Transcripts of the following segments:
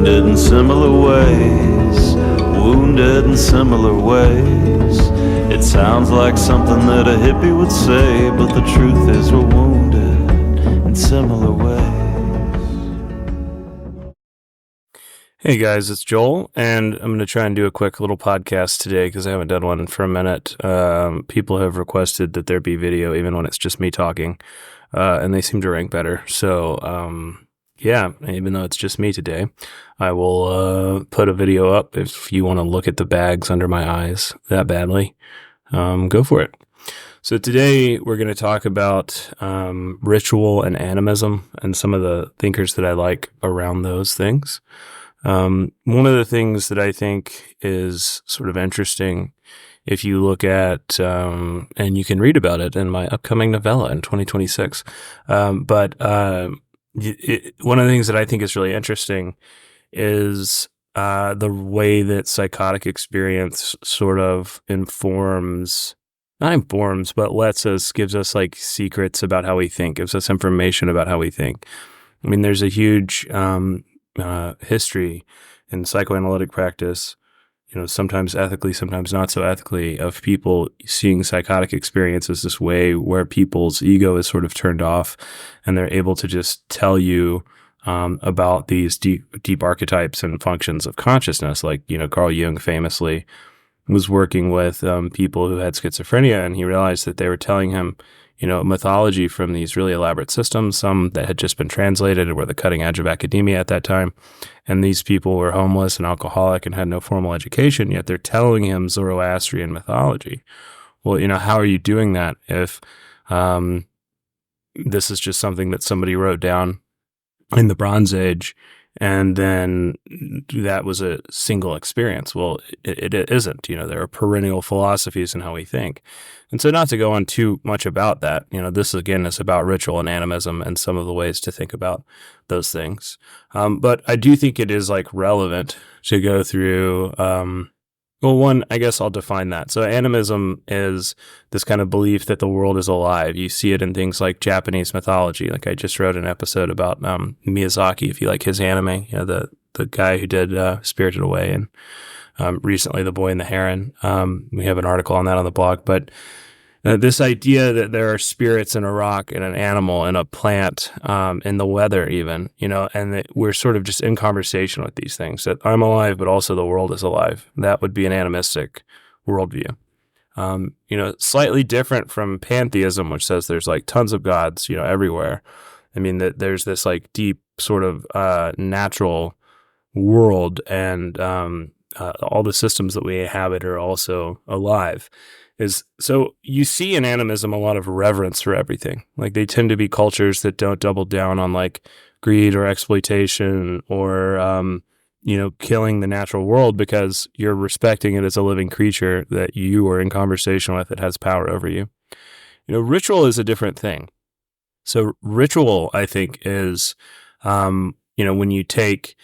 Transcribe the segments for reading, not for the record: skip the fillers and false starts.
wounded in similar ways, wounded in similar ways. It sounds like something that a hippie would say, but the truth is we're wounded in similar ways. Hey guys, it's Joel, and I'm going to try and do a quick little podcast today because I haven't done one for a minute. People have requested that there be video even when it's just me talking, and they seem to rank better. So, yeah, even though it's just me today, I will put a video up if you want to look at the bags under my eyes that badly. Go for it. So today we're going to talk about ritual and animism and some of the thinkers that I like around those things. One of the things that I think is sort of interesting, if you look at, and you can read about it in my upcoming novella in 2026, but one of the things that I think is really interesting is the way that psychotic experience sort of not informs, but gives us like secrets about how we think, gives us information about how we think. I mean, there's a huge history in psychoanalytic practice, sometimes ethically, sometimes not so ethically, of people seeing psychotic experience as this way where people's ego is sort of turned off and they're able to just tell you about these deep archetypes and functions of consciousness. Like, Carl Jung famously was working with people who had schizophrenia, and he realized that they were telling him mythology from these really elaborate systems, some that had just been translated and were the cutting edge of academia at that time. And these people were homeless and alcoholic and had no formal education, yet they're telling him Zoroastrian mythology. Well, how are you doing that if this is just something that somebody wrote down in the Bronze Age and then that was a single experience? Well, it isn't. There are perennial philosophies in how we think. And so not to go on too much about that, this again is about ritual and animism and some of the ways to think about those things. But I do think it is relevant to go through, one, I guess I'll define that. So animism is this kind of belief that the world is alive. You see it in things like Japanese mythology. Like I just wrote an episode about Miyazaki, if you like his anime, the guy who did Spirited Away and recently The Boy and the Heron. We have an article on that on the blog. But this idea that there are spirits in a rock and an animal and a plant, in the weather even, and that we're sort of just in conversation with these things, that I'm alive, but also the world is alive. That would be an animistic worldview. Slightly different from pantheism, which says there's tons of gods, everywhere. I mean, that there's this deep sort of natural world, and all the systems that we inhabit are also alive. So you see in animism a lot of reverence for everything. They tend to be cultures that don't double down on greed or exploitation or killing the natural world, because you're respecting it as a living creature that you are in conversation with, that has power over you. Ritual is a different thing. So ritual, I think, is when you take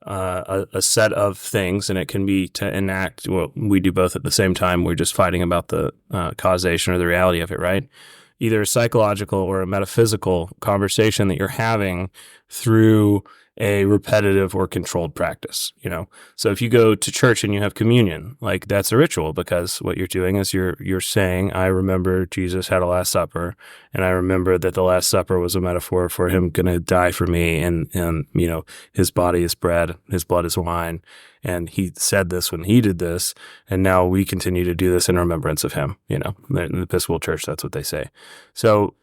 a set of things, and it can be to enact, well, we do both at the same time. We're just fighting about the causation or the reality of it, right? Either a psychological or a metaphysical conversation that you're having through a repetitive or controlled practice, So if you go to church and you have communion, that's a ritual, because what you're doing is you're saying, I remember Jesus had a Last Supper, and I remember that the Last Supper was a metaphor for him going to die for me, and his body is bread, his blood is wine, and he said this when he did this, and now we continue to do this in remembrance of him. In the Episcopal Church, that's what they say. So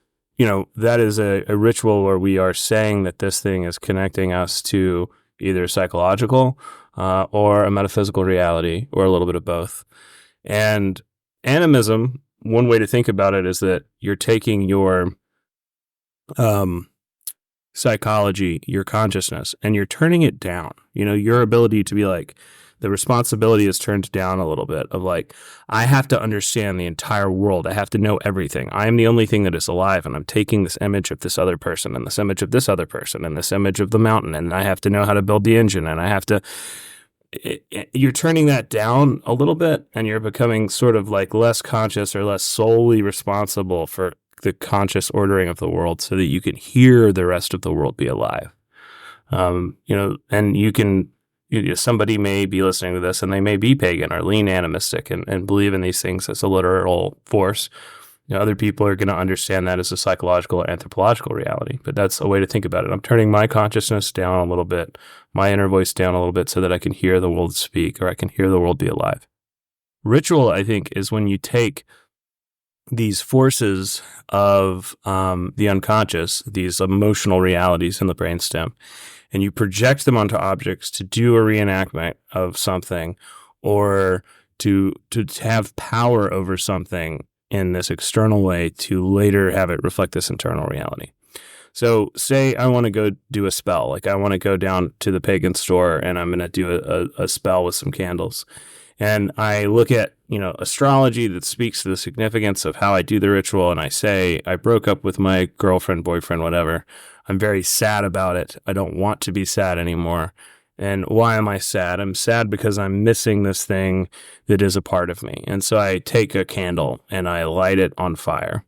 that is a ritual where we are saying that this thing is connecting us to either psychological or a metaphysical reality, or a little bit of both. And animism, one way to think about it is that you're taking your psychology, your consciousness, and you're turning it down. Your ability to be the responsibility is turned down a little bit of I have to understand the entire world. I have to know everything. I am the only thing that is alive, and I'm taking this image of this other person, and this image of this other person, and this image of the mountain, and I have to know how to build the engine, and I have to... You're turning that down a little bit, and you're becoming sort of less conscious or less solely responsible for the conscious ordering of the world, so that you can hear the rest of the world be alive. And you can somebody may be listening to this and they may be pagan or lean animistic and believe in these things as a literal force. Other people are going to understand that as a psychological or anthropological reality, but that's a way to think about it. I'm turning my consciousness down a little bit, my inner voice down a little bit so that I can hear the world speak, or I can hear the world be alive. Ritual, I think, is when you take these forces of the unconscious, these emotional realities in the brainstem, and you project them onto objects to do a reenactment of something, or to have power over something in this external way to later have it reflect this internal reality. So say I want to go do a spell, like I want to go down to the pagan store and I'm going to do a spell with some candles. And I look at, astrology that speaks to the significance of how I do the ritual. And I say, I broke up with my girlfriend, boyfriend, whatever. I'm very sad about it. I don't want to be sad anymore. And why am I sad? I'm sad because I'm missing this thing that is a part of me. And so I take a candle and I light it on fire.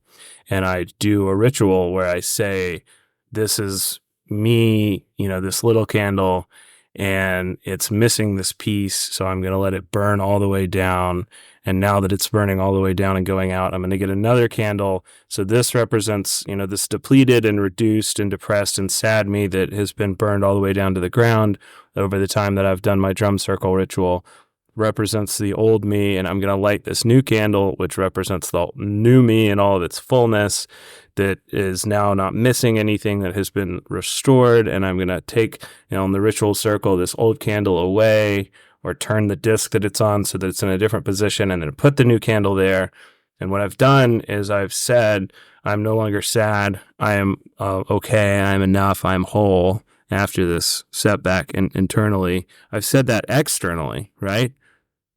And I do a ritual where I say, this is me, this little candle, and it's missing this piece. So I'm going to let it burn all the way down. And now that it's burning all the way down and going out, I'm going to get another candle. So this represents, this depleted and reduced and depressed and sad me that has been burned all the way down to the ground over the time that I've done my drum circle ritual, represents the old me. And I'm going to light this new candle, which represents the new me in all of its fullness that is now not missing anything, that has been restored. And I'm going to take, in the ritual circle, this old candle away, or turn the disc that it's on so that it's in a different position, and then put the new candle there. And what I've done is I've said, I'm no longer sad. I am okay. I'm enough. I'm whole after this setback internally. I've said that externally, right?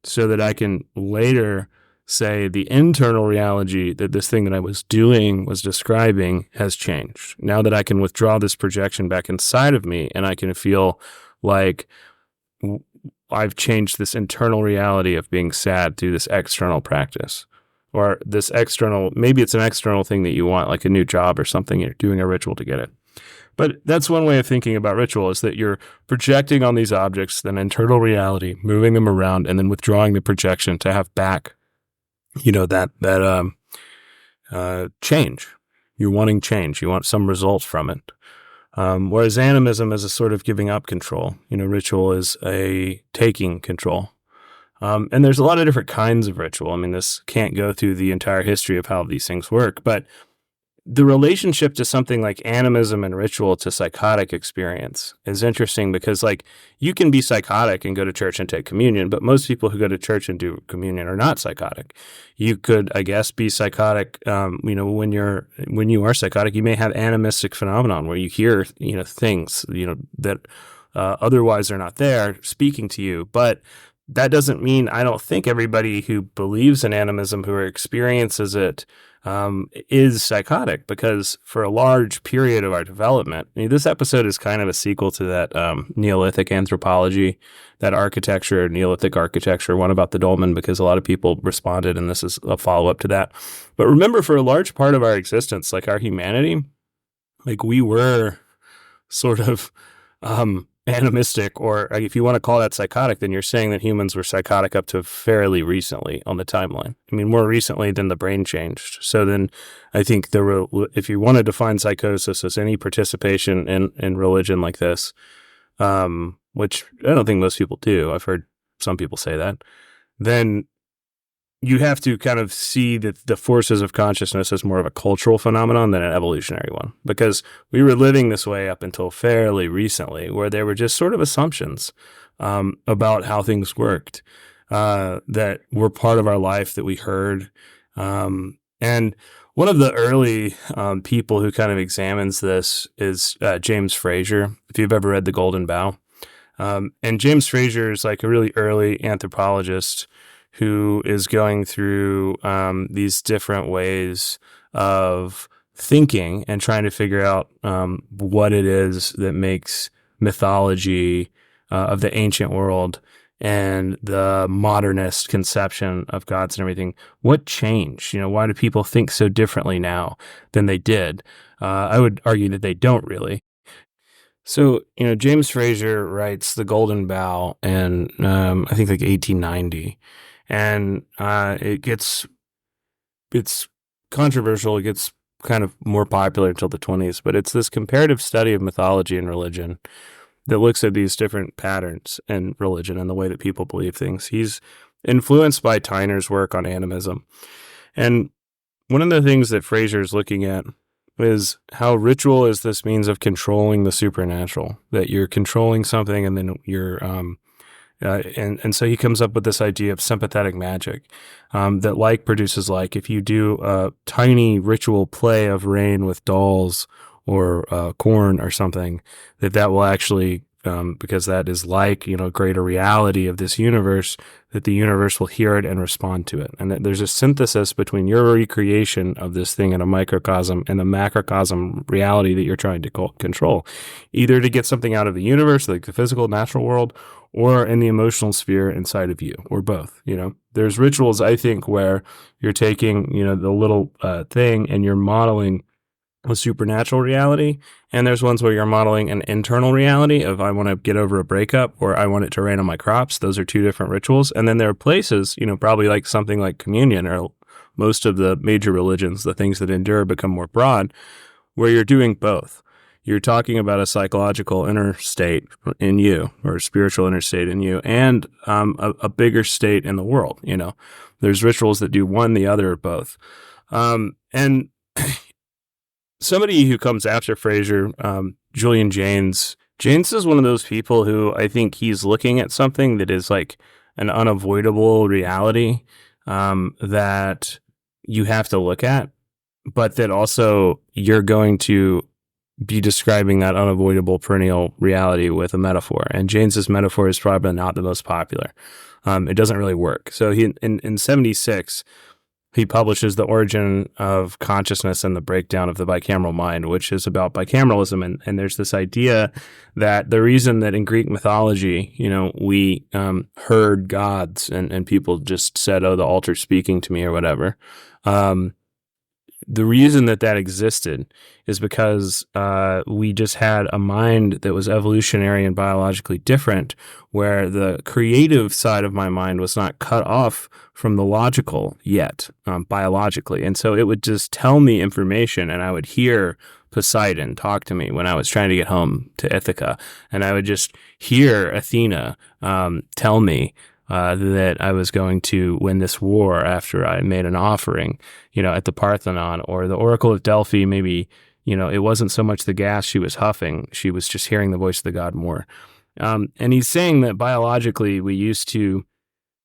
So that I can later say the internal reality that this thing that I was doing, was describing, has changed. Now that I can withdraw this projection back inside of me, and I can feel like I've changed this internal reality of being sad through this external practice, or this external, maybe it's an external thing that you want, like a new job or something, you're doing a ritual to get it. But that's one way of thinking about ritual, is that you're projecting on these objects an internal reality, moving them around, and then withdrawing the projection to have back, that change. You're wanting change. You want some results from it. Whereas animism is a sort of giving up control. Ritual is a taking control. And there's a lot of different kinds of ritual. I mean, this can't go through the entire history of how these things work, but the relationship to something like animism and ritual to psychotic experience is interesting, because you can be psychotic and go to church and take communion, but most people who go to church and do communion are not psychotic. You could, I guess, be psychotic. When you are psychotic, you may have animistic phenomenon where you hear, things, that otherwise are not there speaking to you. But that doesn't mean, I don't think everybody who believes in animism, who experiences it, is psychotic, because for a large period of our development, this episode is kind of a sequel to that Neolithic anthropology, that architecture, Neolithic architecture, one about the dolmen, because a lot of people responded, and this is a follow-up to that. But remember, for a large part of our existence, our humanity, we were sort of animistic, or if you want to call that psychotic, then you're saying that humans were psychotic up to fairly recently on the timeline. I mean, more recently than the brain changed. So then I think if you want to define psychosis as any participation in religion like this, which I don't think most people do, I've heard some people say that, then you have to kind of see that the forces of consciousness as more of a cultural phenomenon than an evolutionary one, because we were living this way up until fairly recently, where there were just sort of assumptions about how things worked that were part of our life that we heard. And one of the early people who kind of examines this is James Frasier, if you've ever read The Golden Bough. And James Frasier is a really early anthropologist who is going through these different ways of thinking and trying to figure out what it is that makes mythology of the ancient world and the modernist conception of gods and everything, what changed? Why do people think so differently now than they did? I would argue that they don't really. So, James Frasier writes The Golden Bough in, I think like 1890. And it's controversial. It gets kind of more popular until the 20s, but it's this comparative study of mythology and religion that looks at these different patterns in religion and the way that people believe things. He's influenced by Tyner's work on animism. And one of the things that Frasier is looking at is how ritual is this means of controlling the supernatural, that you're controlling something and then you're, and so he comes up with this idea of sympathetic magic, that like produces like. If you do a tiny ritual play of rain with dolls or corn or something, that will actually, because that is like, greater reality of this universe, that the universe will hear it and respond to it. And that there's a synthesis between your recreation of this thing in a microcosm and the macrocosm reality that you're trying to control, either to get something out of the universe, like the physical natural world, or in the emotional sphere inside of you, or both. There's rituals, I think, where you're taking, the little thing and you're modeling a supernatural reality, and there's ones where you're modeling an internal reality of I want to get over a breakup or I want it to rain on my crops. Those are two different rituals. And then there are places, probably like something like communion or most of the major religions, the things that endure become more broad, where you're doing both. You're talking about a psychological inner state in you, or a spiritual inner state in you, and a bigger state in the world. There's rituals that do one, the other, or both. And somebody who comes after Frasier, Julian Jaynes. Jaynes is one of those people who I think he's looking at something that is like an unavoidable reality, that you have to look at, but that also you're going to be describing that unavoidable perennial reality with a metaphor. And Jaynes's metaphor is probably not the most popular. It doesn't really work. So he in 76, he publishes The Origin of Consciousness and the Breakdown of the Bicameral Mind, which is about bicameralism. And there's this idea that the reason that in Greek mythology, we heard gods and people just said, oh, the altar's speaking to me or whatever. The reason that existed is because we just had a mind that was evolutionary and biologically different, where the creative side of my mind was not cut off from the logical yet, biologically. And so it would just tell me information, and I would hear Poseidon talk to me when I was trying to get home to Ithaca, and I would just hear Athena tell me that I was going to win this war after I made an offering, at the Parthenon, or the Oracle of Delphi. Maybe, it wasn't so much the gas she was huffing. She was just hearing the voice of the god more. And he's saying that biologically we used to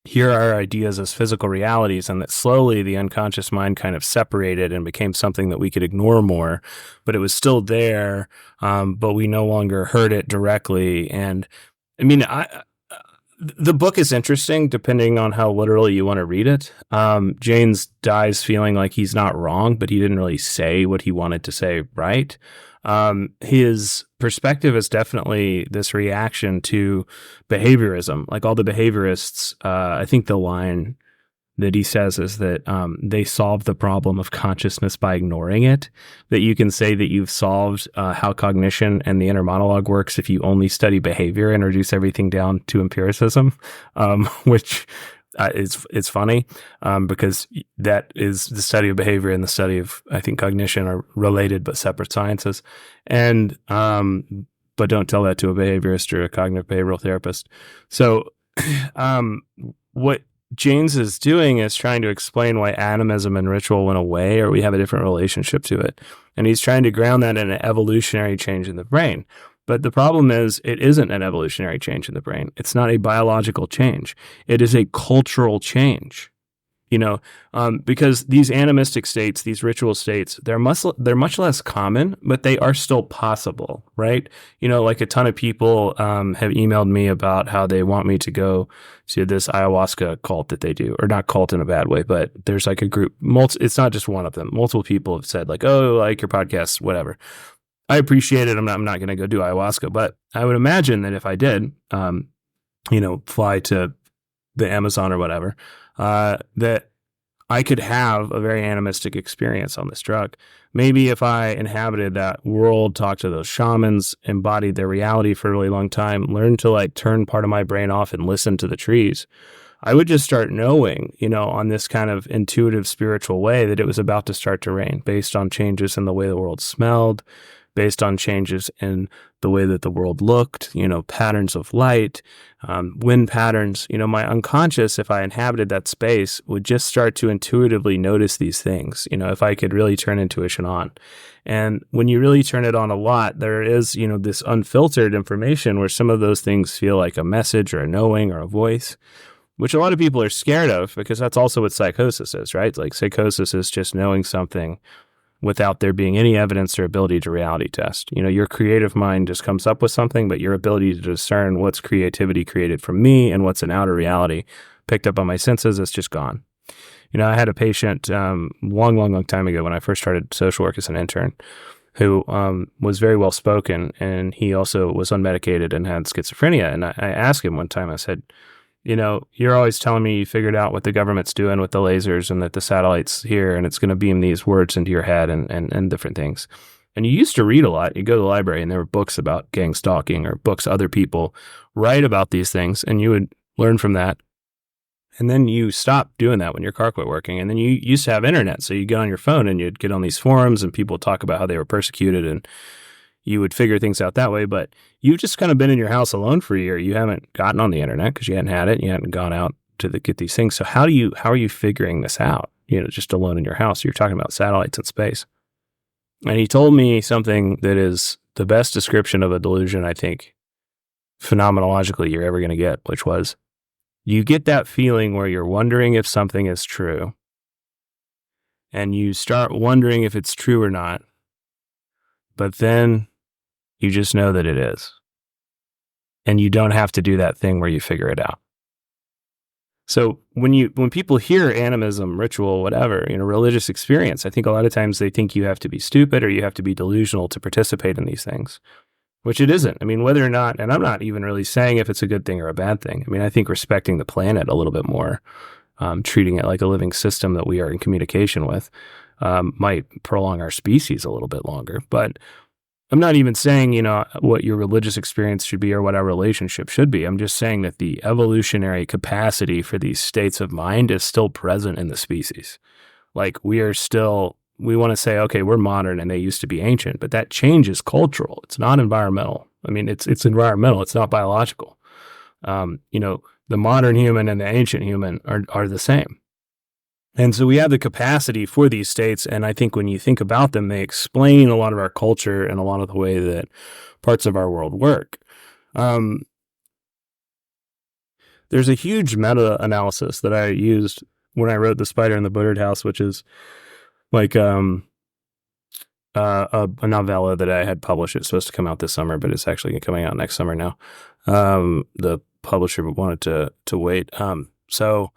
hear our ideas as physical realities, and that slowly the unconscious mind kind of separated and became something that we could ignore more, but it was still there, but we no longer heard it directly. And I mean, the book is interesting depending on how literally you want to read it. Jaynes dies feeling like he's not wrong, but he didn't really say what he wanted to say right. His perspective is definitely this reaction to behaviorism. Like all the behaviorists, I think the line that he says is that they solve the problem of consciousness by ignoring it. That you can say that you've solved how cognition and the inner monologue works if you only study behavior and reduce everything down to empiricism, which it's funny because that is the study of behavior and the study of, I think, cognition are related but separate sciences. And but don't tell that to a behaviorist or a cognitive behavioral therapist. So what Jaynes is doing is trying to explain why animism and ritual went away, or we have a different relationship to it. And he's trying to ground that in an evolutionary change in the brain. But the problem is it isn't an evolutionary change in the brain. It's not a biological change. It is a cultural change. Because these animistic states, these ritual states, they're much less common, but they are still possible, right? Like a ton of people have emailed me about how they want me to go to this ayahuasca cult that they do, or not cult in a bad way, but there's like a group, it's not just one of them. Multiple people have said like, oh, I like your podcast, whatever. I appreciate it. I'm not going to go do ayahuasca, but I would imagine that if I did, fly to the Amazon or whatever, that I could have a very animistic experience on this drug. Maybe if I inhabited that world, talked to those shamans, embodied their reality for a really long time, learned to like turn part of my brain off and listen to the trees, I would just start knowing, on this kind of intuitive spiritual way that it was about to start to rain based on changes in the way the world smelled, based on changes in the way that the world looked, patterns of light, wind patterns. My unconscious, if I inhabited that space, would just start to intuitively notice these things, if I could really turn intuition on. And when you really turn it on a lot, there is, this unfiltered information where some of those things feel like a message or a knowing or a voice, which a lot of people are scared of, because that's also what psychosis is, right? Like psychosis is just knowing something without there being any evidence or ability to reality test. Your creative mind just comes up with something, but your ability to discern what's creativity created from me and what's an outer reality picked up on my senses is just gone. I had a patient long time ago when I first started social work as an intern who was very well spoken, and he also was unmedicated and had schizophrenia. And I asked him one time, I said, you're always telling me you figured out what the government's doing with the lasers and that the satellite's here and it's going to beam these words into your head and different things. And you used to read a lot. You go to the library and there were books about gang stalking or books other people write about these things, and you would learn from that. And then you stopped doing that when your car quit working. And then you used to have internet. So you get on your phone and you'd get on these forums and people talk about how they were persecuted, and you would figure things out that way. But you've just kind of been in your house alone for a year. You haven't gotten on the internet because you hadn't had it. You hadn't gone out to get these things. So how are you figuring this out? Just alone in your house. You're talking about satellites in space. And he told me something that is the best description of a delusion, I think, phenomenologically you're ever going to get, which was, you get that feeling where you're wondering if something is true, and you start wondering if it's true or not, but then you just know that it is. And you don't have to do that thing where you figure it out. So when people hear animism, ritual, whatever, religious experience, I think a lot of times they think you have to be stupid or you have to be delusional to participate in these things, which it isn't. I mean, whether or not, and I'm not even really saying if it's a good thing or a bad thing. I mean, I think respecting the planet a little bit more, treating it like a living system that we are in communication with, might prolong our species a little bit longer. But I'm not even saying, what your religious experience should be or what our relationship should be. I'm just saying that the evolutionary capacity for these states of mind is still present in the species. Like we want to say, okay, we're modern and they used to be ancient, but that change is cultural. It's not environmental. I mean, it's environmental. It's not biological. The modern human and the ancient human are the same. And so we have the capacity for these states, and I think when you think about them, they explain a lot of our culture and a lot of the way that parts of our world work. There's a huge meta-analysis that I used when I wrote The Spider in the Buttered House, which is like a novella that I had published. It's supposed to come out this summer, but it's actually coming out next summer now. The publisher wanted to wait. So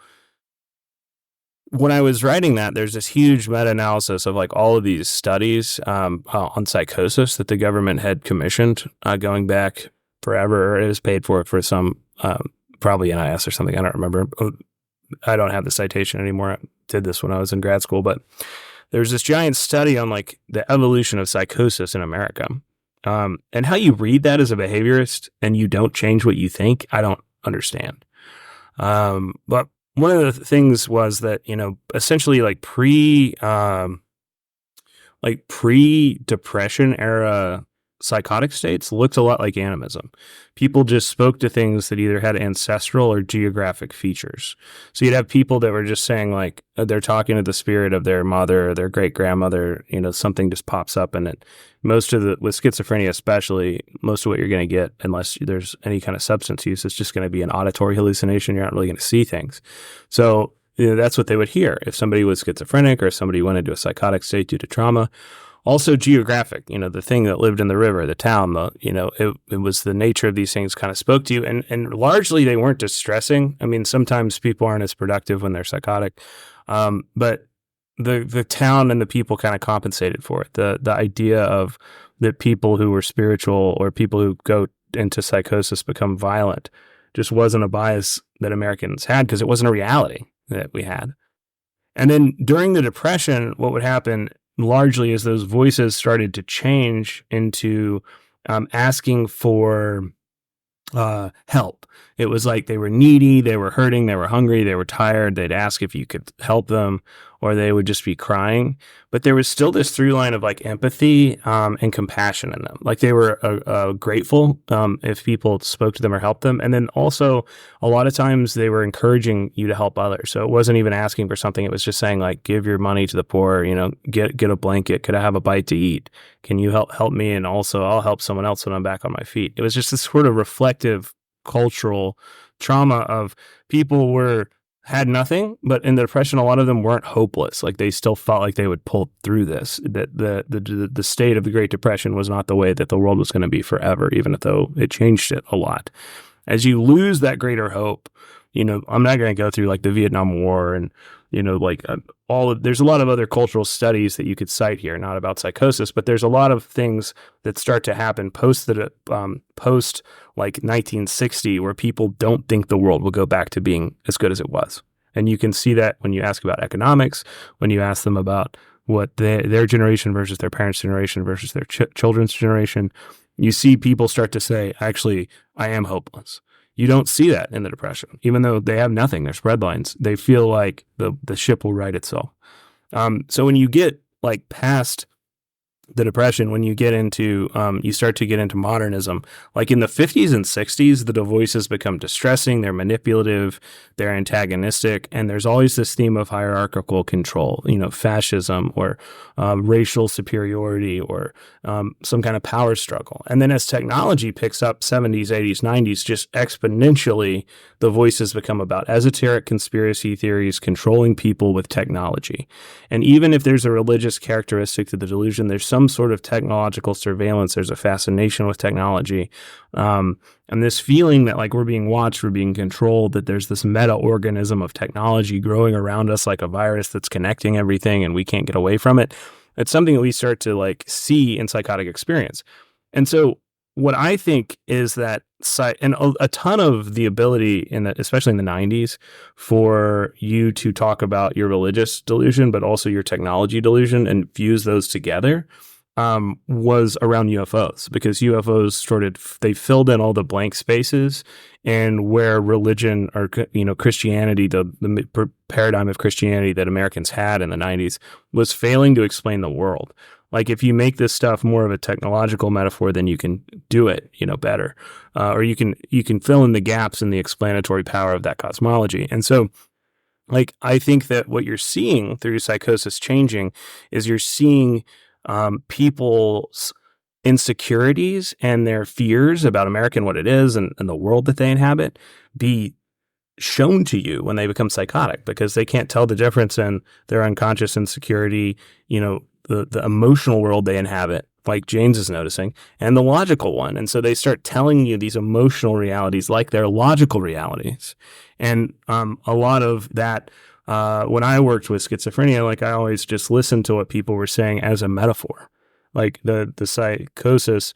when I was writing that, there's this huge meta-analysis of like all of these studies on psychosis that the government had commissioned going back forever, or it was paid for some, probably NIS or something. I don't remember. I don't have the citation anymore. I did this when I was in grad school, but there's this giant study on like the evolution of psychosis in America. And how you read that as a behaviorist and you don't change what you think, I don't understand. But one of the things was that, essentially like pre-depression era psychotic states looked a lot like animism. People just spoke to things that either had ancestral or geographic features. So you'd have people that were just saying like, they're talking to the spirit of their mother or their great grandmother, something just pops up in it. With schizophrenia especially, most of what you're going to get, unless there's any kind of substance use, is just going to be an auditory hallucination. You're not really going to see things. So that's what they would hear if somebody was schizophrenic or somebody went into a psychotic state due to trauma. Also geographic, the thing that lived in the river, the town, it was the nature of these things kind of spoke to you. And largely they weren't distressing. I mean, sometimes people aren't as productive when they're psychotic. But the town and the people kind of compensated for it. The idea of that people who were spiritual or people who go into psychosis become violent just wasn't a bias that Americans had, because it wasn't a reality that we had. And then during the Depression, what would happen largely is those voices started to change into asking for help. It was like they were needy, they were hurting, they were hungry, they were tired. They'd ask if you could help them, or they would just be crying. But there was still this through line of like empathy and compassion in them. Like they were grateful if people spoke to them or helped them. And then also a lot of times they were encouraging you to help others. So it wasn't even asking for something. It was just saying like, give your money to the poor, get a blanket. Could I have a bite to eat? Can you help me? And also I'll help someone else when I'm back on my feet. It was just this sort of reflective cultural trauma of people had nothing, but in the Depression, a lot of them weren't hopeless. Like they still felt like they would pull through this. That the state of the Great Depression was not the way that the world was going to be forever, even though it changed it a lot. As you lose that greater hope, I'm not going to go through like the Vietnam War and there's a lot of other cultural studies that you could cite here, not about psychosis, but there's a lot of things that start to happen post like 1960 where people don't think the world will go back to being as good as it was. And you can see that when you ask about economics, when you ask them about what their generation versus their parents' generation versus their children's generation, you see people start to say, actually, I am hopeless. You don't see that in the Depression. Even though they have nothing, they're spread lines, they feel like the ship will right itself. So when you get like past the Depression, when you get into, you start to get into modernism, like in the 50s and 60s, the voices become distressing, they're manipulative, they're antagonistic, and there's always this theme of hierarchical control, fascism or racial superiority or some kind of power struggle. And then as technology picks up 70s, 80s, 90s, just exponentially, the voices become about esoteric conspiracy theories controlling people with technology. And even if there's a religious characteristic to the delusion, there's some sort of technological surveillance. There's a fascination with technology. And this feeling that like we're being watched, we're being controlled, that there's this meta-organism of technology growing around us like a virus that's connecting everything and we can't get away from it. It's something that we start to like see in psychotic experience. And so what I think is that and a ton of the ability especially in the 90s, for you to talk about your religious delusion, but also your technology delusion and fuse those together, was around UFOs, because UFOs they filled in all the blank spaces, and where religion or Christianity, the paradigm of Christianity that Americans had in the 90s, was failing to explain the world. Like if you make this stuff more of a technological metaphor, then you can do it, better, or you can fill in the gaps in the explanatory power of that cosmology. And so, like, I think that what you're seeing through psychosis changing is you're seeing people's insecurities and their fears about America and what it is and the world that they inhabit be shown to you when they become psychotic, because they can't tell the difference in their unconscious insecurity, the emotional world they inhabit, like Jaynes is noticing, and the logical one. And so they start telling you these emotional realities like they're logical realities. And a lot of that, when I worked with schizophrenia, like I always just listened to what people were saying as a metaphor. Like the psychosis,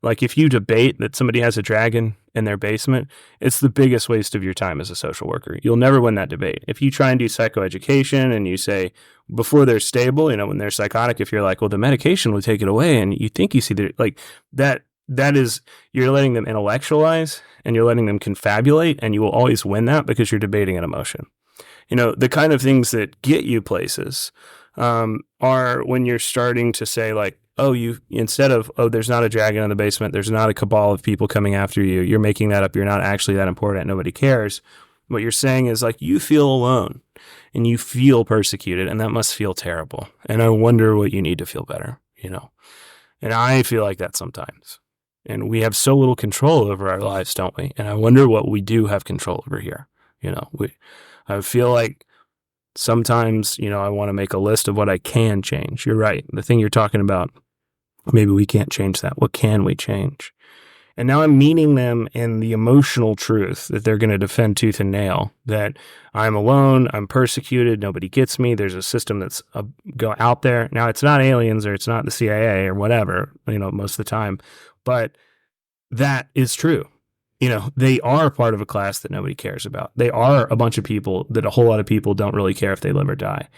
like if you debate that somebody has a dragon in their basement, it's the biggest waste of your time as a social worker. You'll never win that debate. If you try and do psychoeducation and you say before they're stable, when they're psychotic, if you're like, well, the medication will take it away, and you think you see that is, you're letting them intellectualize and you're letting them confabulate, and you will always win that because you're debating an emotion. The kind of things that get you places are when you're starting to say like, instead of, there's not a dragon in the basement, there's not a cabal of people coming after you, you're making that up, you're not actually that important, nobody cares. What you're saying is like, you feel alone and you feel persecuted, and that must feel terrible. And I wonder what you need to feel better, And I feel like that sometimes. And we have so little control over our lives, don't we? And I wonder what we do have control over here. I feel like sometimes, I want to make a list of what I can change. You're right. The thing you're talking about, maybe we can't change that. What can we change? And now I'm meeting them in the emotional truth that they're going to defend tooth and nail, that I'm alone, I'm persecuted, nobody gets me, there's a system that's go out there. Now, it's not aliens or it's not the CIA or whatever, most of the time, but that is true. they are part of a class that nobody cares about. They are a bunch of people that a whole lot of people don't really care if they live or die.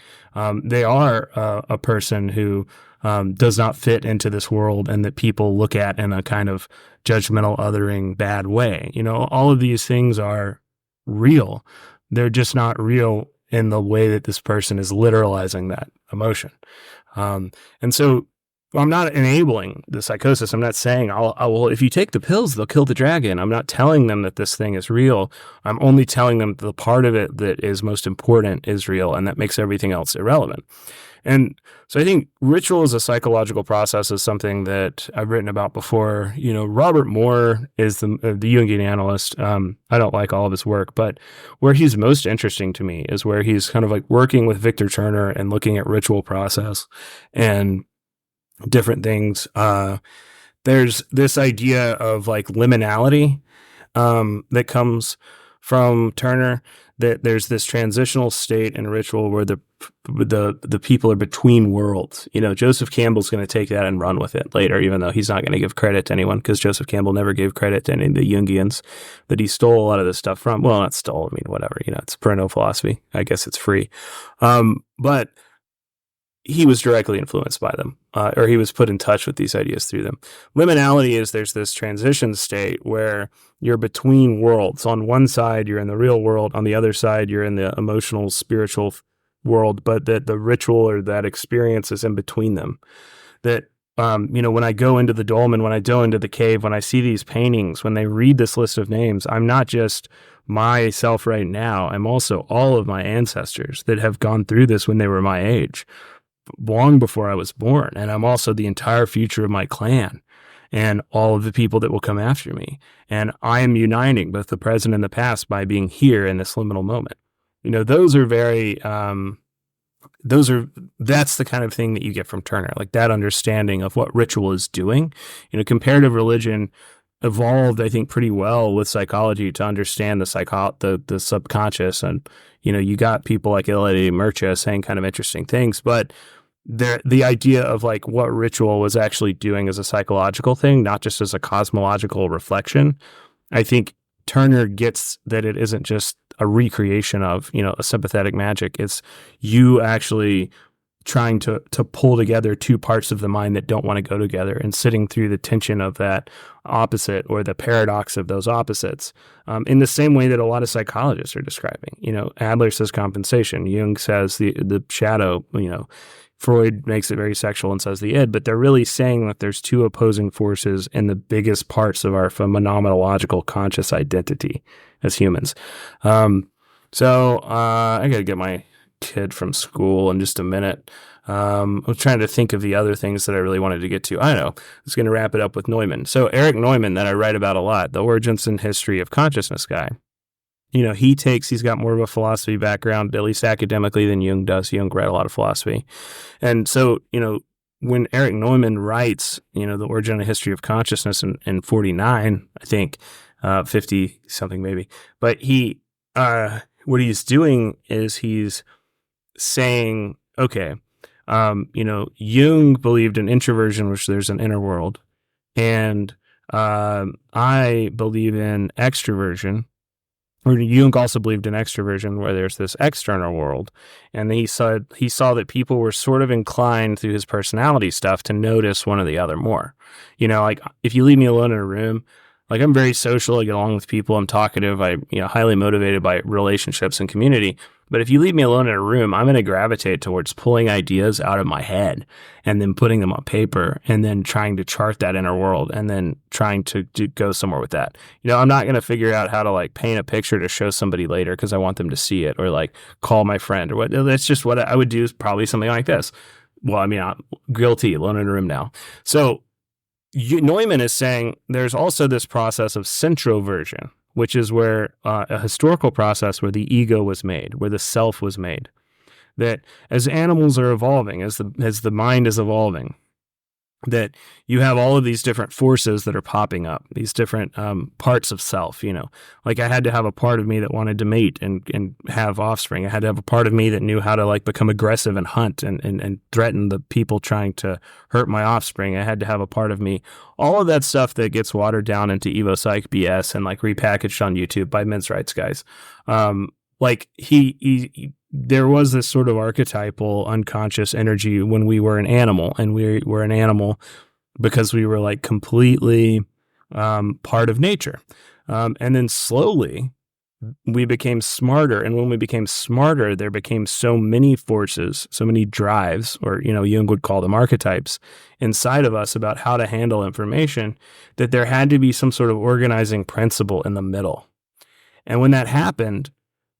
They are a person who does not fit into this world and that people look at in a kind of judgmental, othering, bad way. All of these things are real. They're just not real in the way that this person is literalizing that emotion. And so I'm not enabling the psychosis. I'm not saying, if you take the pills, they'll kill the dragon. I'm not telling them that this thing is real. I'm only telling them the part of it that is most important is real, and that makes everything else irrelevant. And so I think ritual as a psychological process is something that I've written about before. Robert Moore is the Jungian analyst. I don't like all of his work, but where he's most interesting to me is where he's kind of like working with Victor Turner and looking at ritual process and different things. There's this idea of like liminality that comes from Turner, that there's this transitional state in ritual where the people are between worlds. Joseph Campbell's going to take that and run with it later, even though he's not going to give credit to anyone, because Joseph Campbell never gave credit to any of the Jungians that he stole a lot of this stuff from. Well, not stole, whatever, it's perennial philosophy. I guess it's free. But he was directly influenced by them, or he was put in touch with these ideas through them. Liminality is there's this transition state where you're between worlds. On one side, you're in the real world. On the other side, you're in the emotional, spiritual world, but that the ritual or that experience is in between them. That, when I go into the dolmen, when I go into the cave, when I see these paintings, when they read this list of names, I'm not just myself right now. I'm also all of my ancestors that have gone through this when they were my age, long before I was born. And I'm also the entire future of my clan and all of the people that will come after me. And I am uniting both the present and the past by being here in this liminal moment. Those are very, that's the kind of thing that you get from Turner, like that understanding of what ritual is doing. Comparative religion evolved, I think, pretty well with psychology to understand the subconscious. And, you got people like Eddie Murcha saying kind of interesting things, but the idea of like what ritual was actually doing as a psychological thing, not just as a cosmological reflection. I think Turner gets that it isn't just a recreation of, a sympathetic magic. It's you actually trying to pull together two parts of the mind that don't want to go together and sitting through the tension of that opposite or the paradox of those opposites, in the same way that a lot of psychologists are describing. Adler says compensation. Jung says the shadow, Freud makes it very sexual and says the id, but they're really saying that there's two opposing forces in the biggest parts of our phenomenological conscious identity as humans. So I got to get my kid from school in just a minute. I was trying to think of the other things that I really wanted to get to. I know. I was going to wrap it up with Neumann. So Eric Neumann, that I write about a lot, the origins and history of consciousness guy. He's got more of a philosophy background, at least academically, than Jung does. Jung read a lot of philosophy. And so, when Eric Neumann writes, the origin and history of consciousness in 49, I think, 50 something maybe, but what he's doing is he's saying, okay, Jung believed in introversion, which there's an inner world, and I believe in extroversion. Or Jung also believed in extroversion, where there's this external world. And he saw that people were sort of inclined through his personality stuff to notice one or the other more. Like if you leave me alone in a room, like I'm very social, I get along with people, I'm talkative, I highly motivated by relationships and community. But if you leave me alone in a room, I'm going to gravitate towards pulling ideas out of my head and then putting them on paper and then trying to chart that inner world and then trying to go somewhere with that. I'm not going to figure out how to like paint a picture to show somebody later because I want them to see it, or like call my friend or what. That's just what I would do, is probably something like this. Well, I'm guilty, alone in a room now. So Neumann is saying there's also this process of centroversion, which is where a historical process where the ego was made, where the self was made. That as animals are evolving, as the mind is evolving, that you have all of these different forces that are popping up, these different parts of self, like I had to have a part of me that wanted to mate and have offspring. I had to have a part of me that knew how to like become aggressive and hunt and threaten the people trying to hurt my offspring. I had to have a part of me, all of that stuff that gets watered down into Evo Psych BS and like repackaged on YouTube by men's rights guys. Like he there was this sort of archetypal unconscious energy when we were an animal, and we were an animal because we were like completely part of nature. And then slowly we became smarter. And when we became smarter, there became so many forces, so many drives, or, Jung would call them archetypes inside of us about how to handle information, that there had to be some sort of organizing principle in the middle. And when that happened,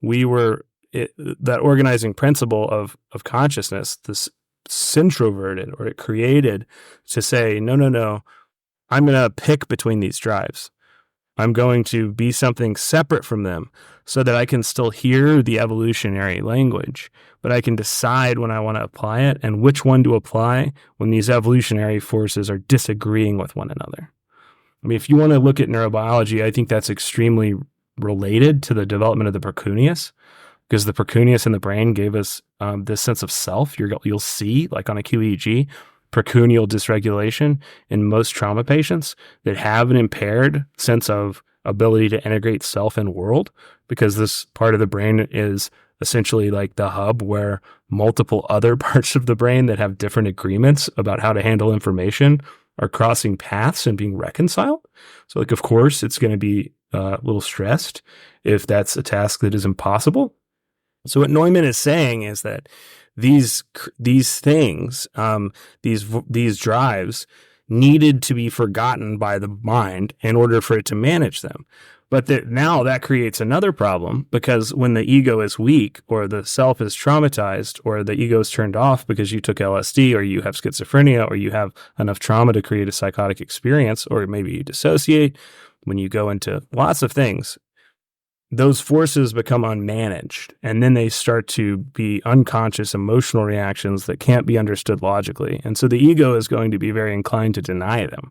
that organizing principle of consciousness, this centroverted, or it created to say, no, I'm going to pick between these drives. I'm going to be something separate from them so that I can still hear the evolutionary language, but I can decide when I want to apply it and which one to apply when these evolutionary forces are disagreeing with one another. I mean, if you want to look at neurobiology, I think that's extremely related to the development of the precuneus, because the precuneus in the brain gave us this sense of self. You'll see, like on a QEEG, precuneal dysregulation in most trauma patients that have an impaired sense of ability to integrate self and world, because this part of the brain is essentially like the hub where multiple other parts of the brain that have different agreements about how to handle information are crossing paths and being reconciled. So, like, of course, it's going to be a little stressed if that's a task that is impossible. So what Neumann is saying is that these things, these drives needed to be forgotten by the mind in order for it to manage them. But now that creates another problem, because when the ego is weak, or the self is traumatized, or the ego is turned off because you took LSD, or you have schizophrenia, or you have enough trauma to create a psychotic experience, or maybe you dissociate, when you go into lots of things, those forces become unmanaged, and then they start to be unconscious emotional reactions that can't be understood logically. And so the ego is going to be very inclined to deny them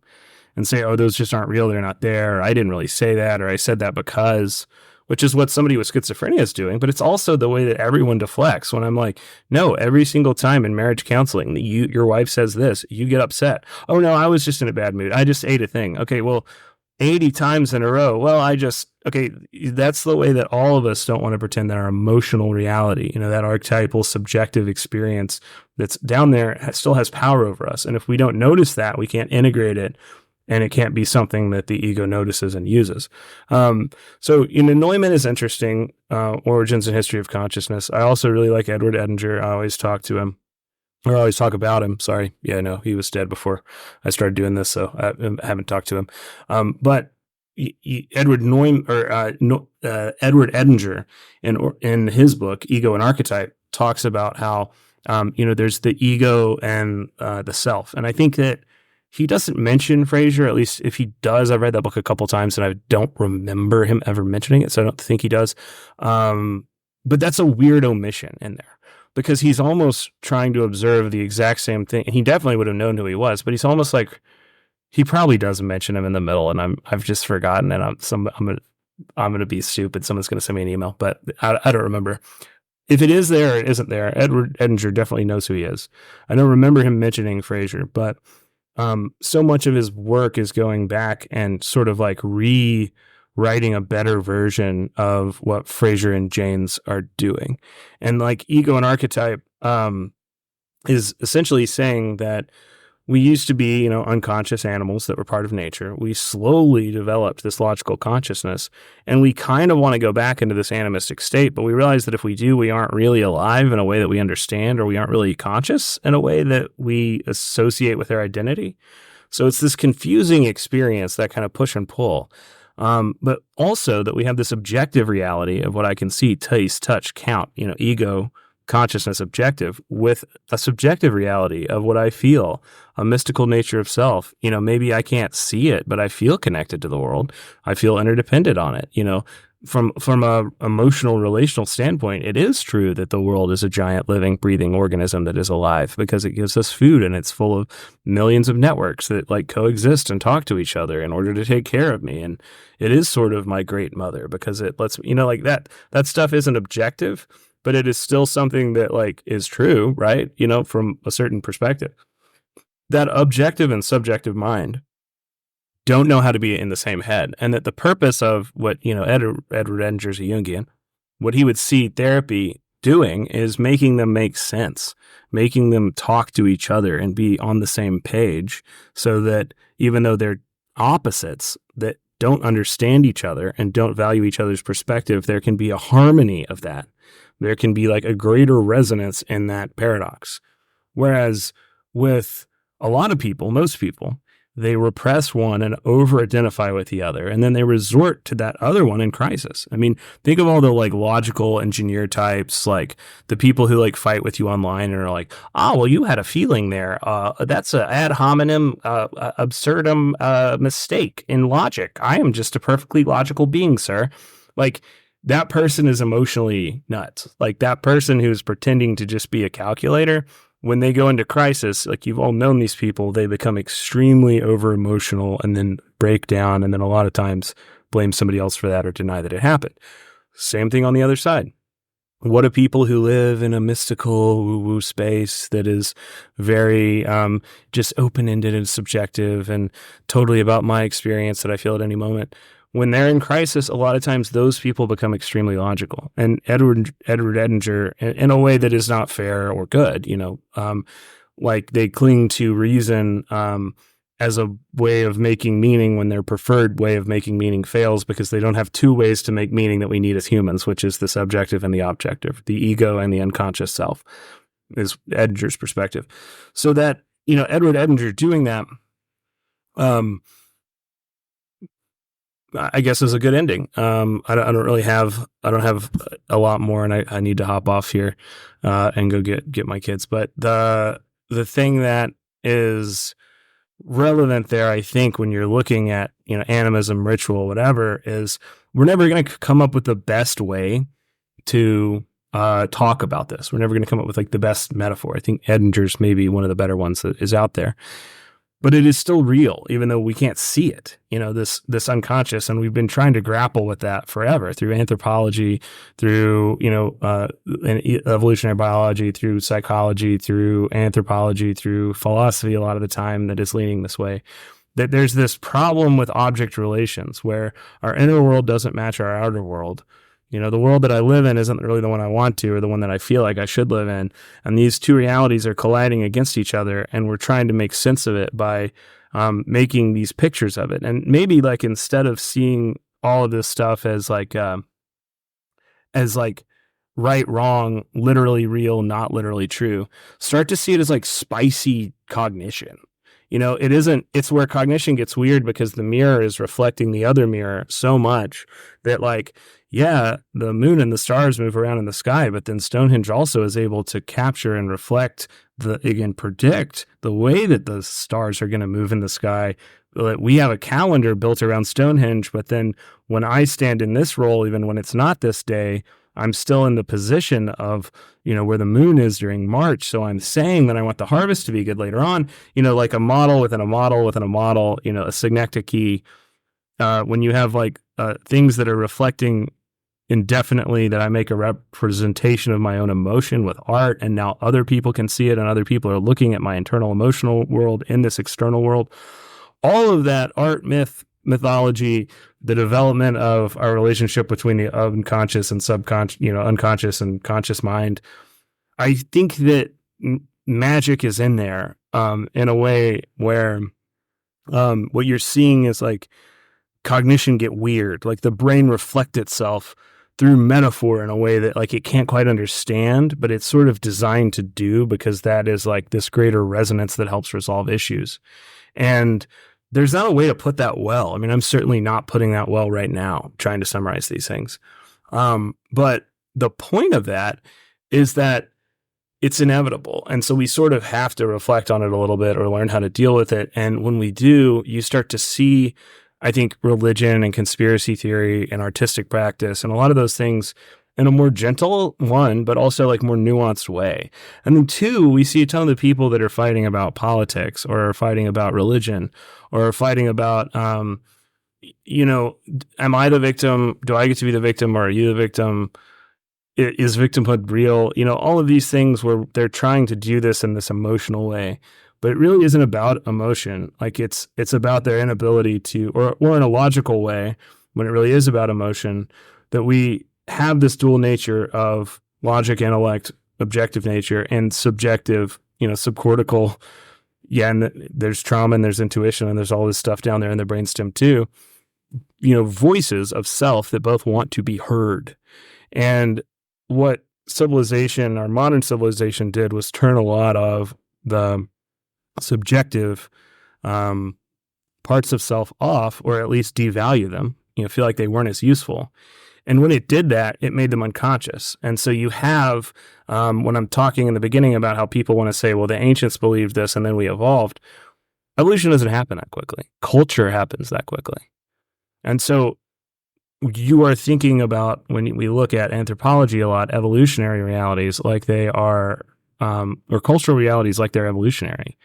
and say, oh, those just aren't real, they're not there, or I didn't really say that, or I said that because, which is what somebody with schizophrenia is doing. But it's also the way that everyone deflects. When I'm like, no, every single time in marriage counseling, your wife says this, you get upset. Oh no, I was just in a bad mood, I just ate a thing. Okay, well, 80 times in a row. Well, okay, that's the way that all of us don't want to pretend that our emotional reality, that archetypal subjective experience that's down there still has power over us. And if we don't notice that, we can't integrate it, and it can't be something that the ego notices and uses. So, Neumann is interesting, Origins and History of Consciousness. I also really like Edward Edinger. I always talk to him. Or I always talk about him. Sorry. Yeah, no, he was dead before I started doing this, so I haven't talked to him. But Edward Edinger, in his book Ego and Archetype, talks about how there's the ego and the self, and I think that he doesn't mention Frasier. At least if he does, I've read that book a couple times and I don't remember him ever mentioning it, so I don't think he does. But that's a weird omission in there, because he's almost trying to observe the exact same thing. And he definitely would have known who he was, but he's almost like, he probably doesn't mention him in the middle, and I've just forgotten, and I'm gonna be stupid. Someone's gonna send me an email, but I don't remember. If it is there or it isn't there, Edward Edinger definitely knows who he is. I don't remember him mentioning Frasier, but so much of his work is going back and sort of like writing a better version of what Frasier and Jaynes are doing. And like Ego and Archetype is essentially saying that we used to be, unconscious animals that were part of nature. We slowly developed this logical consciousness, and we kind of want to go back into this animistic state, but we realize that if we do, we aren't really alive in a way that we understand, or we aren't really conscious in a way that we associate with our identity. So it's this confusing experience, that kind of push and pull. But also that we have this objective reality of what I can see, taste, touch, count, ego, consciousness, objective, with a subjective reality of what I feel, a mystical nature of self. Maybe I can't see it, but I feel connected to the world. I feel interdependent on it. from a emotional relational standpoint, it is true that the world is a giant living, breathing organism that is alive because it gives us food and it's full of millions of networks that like coexist and talk to each other in order to take care of me. And it is sort of my great mother because it lets me, like that stuff isn't objective, but it is still something that like is true, right? From a certain perspective. That objective and subjective mind don't know how to be in the same head. And that the purpose of what, Edward Edinger's a Jungian, what he would see therapy doing is making them make sense, making them talk to each other and be on the same page so that even though they're opposites that don't understand each other and don't value each other's perspective, there can be a harmony of that. There can be like a greater resonance in that paradox. Whereas with a lot of people, most people, they repress one and over-identify with the other, and then they resort to that other one in crisis. I mean, think of all the like logical engineer types, like the people who like fight with you online and are like, "Oh, well, you had a feeling there. That's a ad hominem absurdum mistake in logic. I am just a perfectly logical being, sir." Like that person is emotionally nuts. Like that person who's pretending to just be a calculator. When they go into crisis, like you've all known these people, they become extremely over emotional and then break down. And then a lot of times blame somebody else for that or deny that it happened. Same thing on the other side. What do people who live in a mystical woo-woo space that is very just open-ended and subjective and totally about my experience that I feel at any moment, when they're in crisis, a lot of times those people become extremely logical. And Edward Edinger, in a way that is not fair or good, like they cling to reason as a way of making meaning when their preferred way of making meaning fails because they don't have two ways to make meaning that we need as humans, which is the subjective and the objective, the ego and the unconscious self, is Edinger's perspective. So that, Edward Edinger doing that, I guess is a good ending. I don't have a lot more, and I need to hop off here and go get my kids. But the thing that is relevant there, I think, when you're looking at animism, ritual, whatever, is we're never going to come up with the best way to talk about this. We're never going to come up with like the best metaphor. I think Edinger's maybe one of the better ones that is out there. But it is still real, even though we can't see it, this unconscious. And we've been trying to grapple with that forever through anthropology, through, evolutionary biology, through psychology, through anthropology, through philosophy a lot of the time that is leaning this way. That there's this problem with object relations where our inner world doesn't match our outer world. The world that I live in isn't really the one I want to or the one that I feel like I should live in. And these two realities are colliding against each other, and we're trying to make sense of it by making these pictures of it. And maybe like instead of seeing all of this stuff as like right, wrong, literally real, not literally true, start to see it as like spicy cognition. It's where cognition gets weird because the mirror is reflecting the other mirror so much that like, yeah, the moon and the stars move around in the sky, but then Stonehenge also is able to capture and reflect predict the way that the stars are going to move in the sky. We have a calendar built around Stonehenge, but then when I stand in this role, even when it's not this day, I'm still in the position of, where the moon is during March. So I'm saying that I want the harvest to be good later on, like a model within a model within a model, a synecdoche. When you have like things that are reflecting indefinitely that I make a representation of my own emotion with art, and now other people can see it and other people are looking at my internal emotional world in this external world. All of that art, mythology, the development of our relationship between the unconscious and subconscious, unconscious and conscious mind. I think that magic is in there in a way where what you're seeing is like cognition get weird, like the brain reflect itself through metaphor in a way that like it can't quite understand, but it's sort of designed to do because that is like this greater resonance that helps resolve issues. And there's not a way to put that well. I mean, I'm certainly not putting that well right now, trying to summarize these things. But the point of that is that it's inevitable. And so we sort of have to reflect on it a little bit or learn how to deal with it. And when we do, you start to see I think religion and conspiracy theory and artistic practice and a lot of those things in a more gentle one, but also like more nuanced way. And then two, we see a ton of the people that are fighting about politics or are fighting about religion or are fighting about, am I the victim? Do I get to be the victim or are you the victim? Is victimhood real? All of these things where they're trying to do this in this emotional way, but it really isn't about emotion. Like it's about their inability to, or in a logical way, when it really is about emotion, that we have this dual nature of logic, intellect, objective nature, and subjective, subcortical. Yeah, and there's trauma and there's intuition and there's all this stuff down there in the brainstem too. Voices of self that both want to be heard. And what civilization, our modern civilization, did was turn a lot of the subjective parts of self off, or at least devalue them, feel like they weren't as useful. And when it did that, it made them unconscious. And so you have, when I'm talking in the beginning about how people want to say, well, the ancients believed this and then we evolved, evolution doesn't happen that quickly. Culture happens that quickly. And so you are thinking about, when we look at anthropology a lot, evolutionary realities like they are, or cultural realities like they're evolutionary.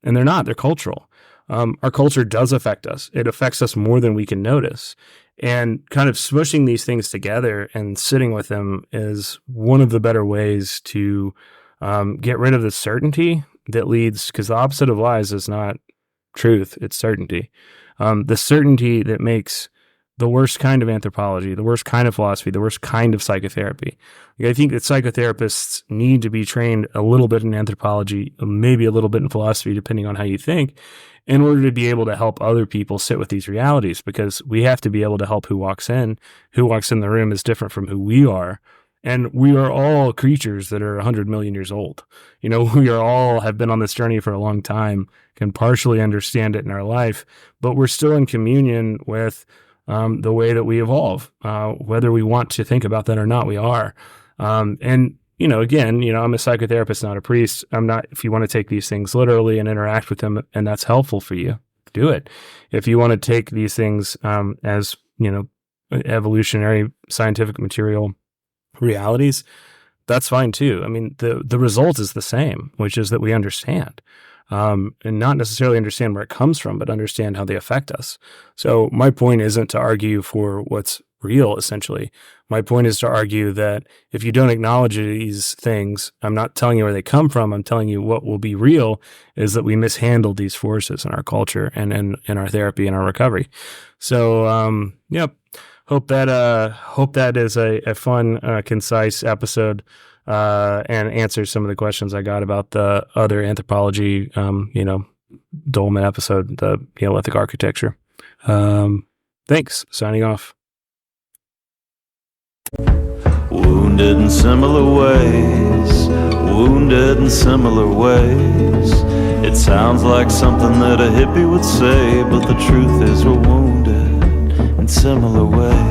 And they're not, they're cultural. Our culture does affect us. It affects us more than we can notice. And kind of smushing these things together and sitting with them is one of the better ways to get rid of the certainty that leads, because the opposite of lies is not truth, it's certainty. The certainty that makes the worst kind of anthropology, the worst kind of philosophy, the worst kind of psychotherapy. I think that psychotherapists need to be trained a little bit in anthropology, maybe a little bit in philosophy, depending on how you think, in order to be able to help other people sit with these realities, because we have to be able to help who walks in. Who walks in the room is different from who we are. And we are all creatures that are 100 million years old. We are all have been on this journey for a long time, can partially understand it in our life, but we're still in communion with the way that we evolve, whether we want to think about that or not, we are. And again, I'm a psychotherapist, not a priest. I'm not, if you want to take these things literally and interact with them, and that's helpful for you, do it. If you want to take these things as, evolutionary scientific material realities, that's fine too. I mean, the result is the same, which is that we understand. And not necessarily understand where it comes from, but understand how they affect us. So my point isn't to argue for what's real, essentially. My point is to argue that if you don't acknowledge these things, I'm not telling you where they come from, I'm telling you what will be real is that we mishandled these forces in our culture and in our therapy and our recovery. So, yep. Hope that is a fun, concise episode. And answer some of the questions I got about the other anthropology, Dolman episode, the Neolithic architecture. Thanks. Signing off. Wounded in similar ways, wounded in similar ways. It sounds like something that a hippie would say, but the truth is we're wounded in similar ways.